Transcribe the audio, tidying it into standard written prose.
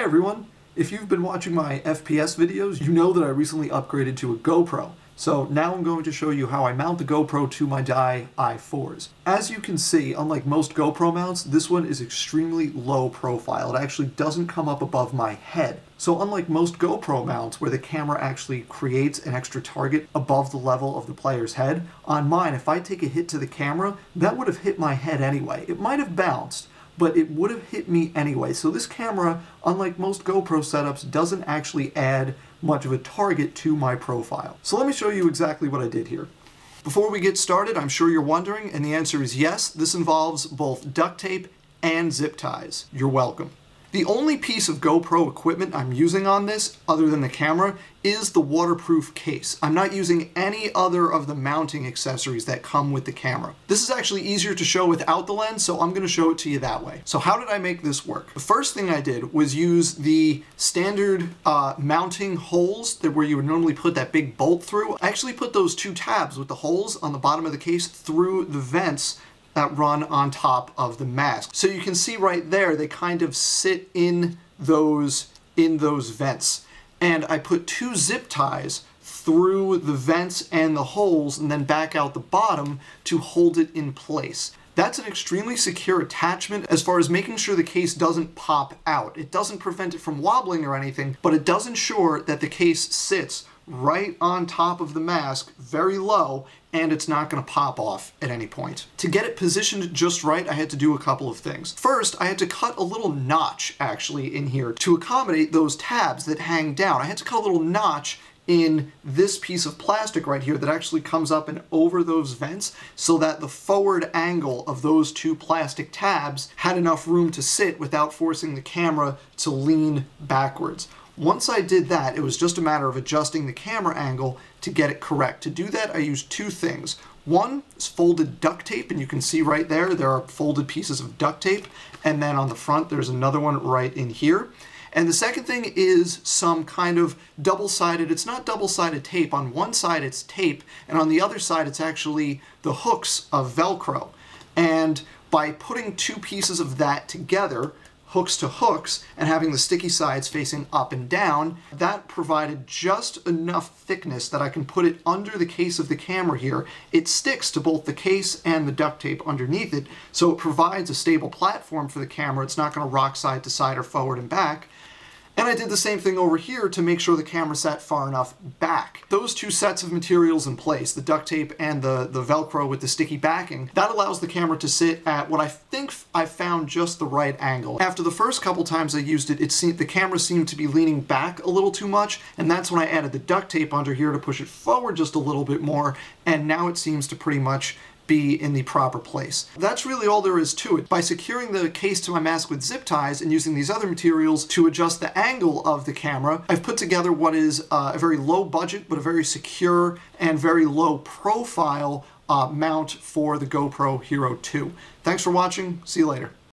Hi everyone! If you've been watching my FPS videos, you know that I recently upgraded to a GoPro. So now I'm going to show you how I mount the GoPro to my i4s. As you can see, unlike most GoPro mounts, this one is extremely low profile. It actually doesn't come up above my head. So unlike most GoPro mounts where the camera actually creates an extra target above the level of the player's head, on mine, if I take a hit to the camera, that would have hit my head anyway. It might have bounced, but it would have hit me anyway. So this camera, unlike most GoPro setups, doesn't actually add much of a target to my profile. So let me show you exactly what I did here. Before we get started, I'm sure you're wondering, and the answer is yes, this involves both duct tape and zip ties. You're welcome. The only piece of GoPro equipment I'm using on this, other than the camera, is the waterproof case. I'm not using any other of the mounting accessories that come with the camera. This is actually easier to show without the lens, so I'm going to show it to you that way. So how did I make this work? The first thing I did was use the standard mounting holes where you would normally put that big bolt through. I actually put those two tabs with the holes on the bottom of the case through the vents that run on top of the mask. So you can see right there, they kind of sit in those vents. And I put two zip ties through the vents and the holes and then back out the bottom to hold it in place. That's an extremely secure attachment as far as making sure the case doesn't pop out. It doesn't prevent it from wobbling or anything, but it does ensure that the case sits right on top of the mask, very low, and it's not going to pop off at any point. To get it positioned just right, I had to do a couple of things. First, I had to cut a little notch, actually, in here to accommodate those tabs that hang down. I had to cut a little notch in this piece of plastic right here that actually comes up and over those vents so that the forward angle of those two plastic tabs had enough room to sit without forcing the camera to lean backwards. Once I did that, it was just a matter of adjusting the camera angle to get it correct. To do that, I used two things. One is folded duct tape, and you can see right there are folded pieces of duct tape, and then on the front there's another one right in here. And the second thing is some kind of double-sided, it's not double-sided tape. On one side it's tape, and on the other side it's actually the hooks of Velcro. And by putting two pieces of that together, hooks to hooks, and having the sticky sides facing up and down, that provided just enough thickness that I can put it under the case of the camera here. It sticks to both the case and the duct tape underneath it, so it provides a stable platform for the camera. It's not going to rock side to side or forward and back. And I did the same thing over here to make sure the camera sat far enough back. Those two sets of materials in place, the duct tape and the Velcro with the sticky backing, that allows the camera to sit at what I think I found just the right angle. After the first couple times I used it, the camera seemed to be leaning back a little too much, and that's when I added the duct tape under here to push it forward just a little bit more, and now it seems to pretty much be in the proper place. That's really all there is to it. By securing the case to my mask with zip ties and using these other materials to adjust the angle of the camera, I've put together what is a very low budget but a very secure and very low profile mount for the GoPro Hero 2. Thanks for watching. See you later.